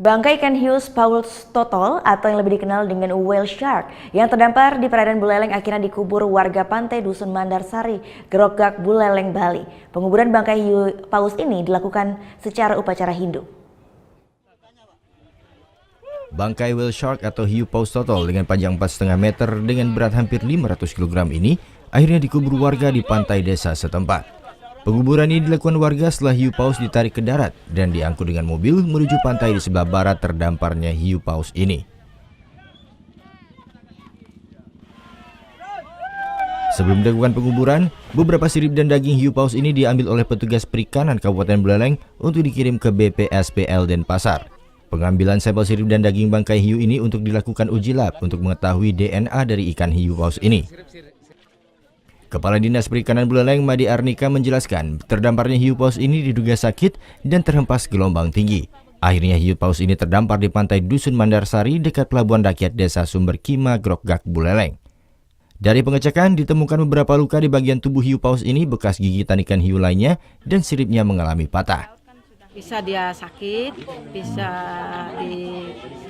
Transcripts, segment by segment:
Bangkai ikan hiu Paus Totol atau yang lebih dikenal dengan whale shark yang terdampar di perairan Buleleng akhirnya dikubur warga pantai Dusun Mandarsari, Grogak, Buleleng, Bali. Penguburan bangkai hiu paus ini dilakukan secara upacara Hindu. Bangkai whale shark atau hiu paus totol dengan panjang 4,5 meter dengan berat hampir 500 kg ini akhirnya dikubur warga di pantai desa setempat. Penguburan ini dilakukan warga setelah hiu paus ditarik ke darat dan diangkut dengan mobil menuju pantai di sebelah barat terdamparnya hiu paus ini. Sebelum dilakukan penguburan, beberapa sirip dan daging hiu paus ini diambil oleh petugas perikanan Kabupaten Buleleng untuk dikirim ke BPSPL Denpasar. Pengambilan sampel sirip dan daging bangkai hiu ini untuk dilakukan uji lab untuk mengetahui DNA dari ikan hiu paus ini. Kepala Dinas Perikanan Buleleng Madi Arnika menjelaskan, terdamparnya hiu paus ini diduga sakit dan terhempas gelombang tinggi. Akhirnya hiu paus ini terdampar di pantai Dusun Mandarsari dekat pelabuhan rakyat Desa Sumberkima, Grogak, Buleleng. Dari pengecekan ditemukan beberapa luka di bagian tubuh hiu paus ini bekas gigitan ikan hiu lainnya dan siripnya mengalami patah. Bisa dia sakit,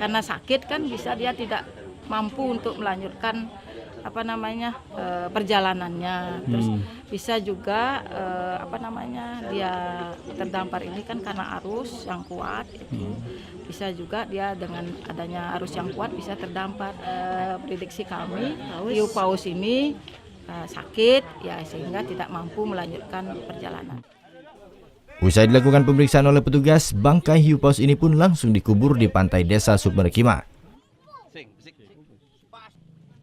karena sakit kan bisa dia tidak mampu untuk melanjutkan perjalanannya. Terus bisa juga dia terdampar ini kan karena arus yang kuat itu. Bisa juga dia dengan adanya arus yang kuat bisa terdampar. Prediksi kami hiu paus ini sakit ya sehingga tidak mampu melanjutkan perjalanan. Usai dilakukan pemeriksaan oleh petugas, bangkai hiu paus ini pun langsung dikubur di pantai Desa Sumberkima.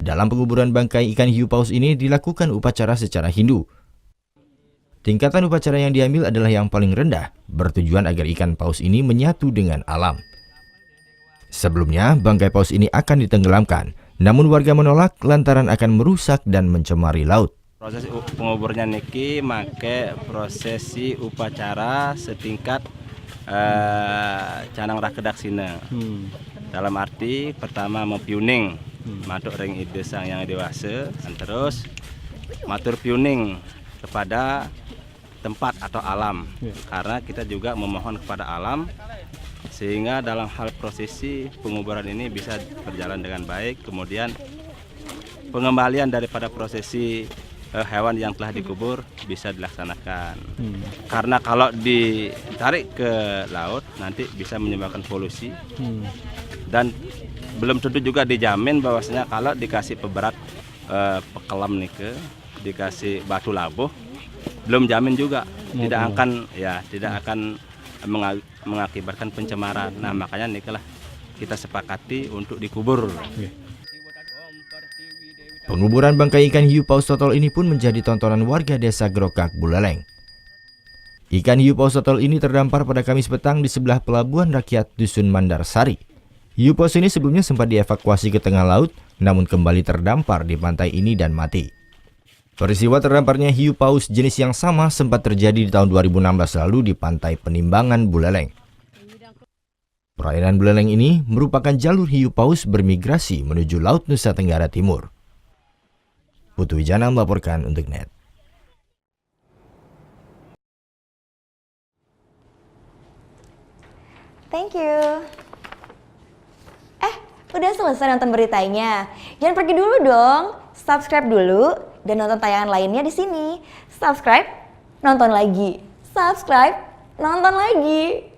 Dalam penguburan bangkai ikan hiu paus ini dilakukan upacara secara Hindu. Tingkatan upacara yang diambil adalah yang paling rendah, bertujuan agar ikan paus ini menyatu dengan alam. Sebelumnya, bangkai paus ini akan ditenggelamkan, namun warga menolak lantaran akan merusak dan mencemari laut. Proses penguburnya niki make prosesi upacara setingkat canang rakedak sina. Dalam arti pertama mempiuning matuk ring ide sang yang dewasa, dan terus matur piuning kepada tempat atau alam, karena kita juga memohon kepada alam sehingga dalam hal prosesi penguburan ini bisa berjalan dengan baik. Kemudian pengembalian daripada prosesi hewan yang telah dikubur bisa dilaksanakan. Karena kalau ditarik ke laut nanti bisa menyebabkan polusi. Dan belum tentu juga dijamin bahwasanya kalau dikasih peberat pekelam nike, dikasih batu labuh, belum jamin juga tidak akan mengakibatkan pencemaran. Nah, makanya nikelah kita sepakati untuk dikubur. Penguburan bangkai ikan hiu paus totol ini pun menjadi tontonan warga desa Grogak, Buleleng. Ikan hiu paus totol ini terdampar pada Kamis petang di sebelah pelabuhan rakyat Dusun Mandarsari. Hiu paus ini sebelumnya sempat dievakuasi ke tengah laut, namun kembali terdampar di pantai ini dan mati. Peristiwa terdamparnya hiu paus jenis yang sama sempat terjadi di tahun 2016 lalu di pantai Penimbangan, Buleleng. Perairan Buleleng ini merupakan jalur hiu paus bermigrasi menuju Laut Nusa Tenggara Timur. Putu Wijana melaporkan untuk NET. Thank you. Udah selesai nonton beritanya? Jangan pergi dulu dong. Subscribe dulu dan nonton tayangan lainnya di sini. Subscribe, nonton lagi. Subscribe, nonton lagi.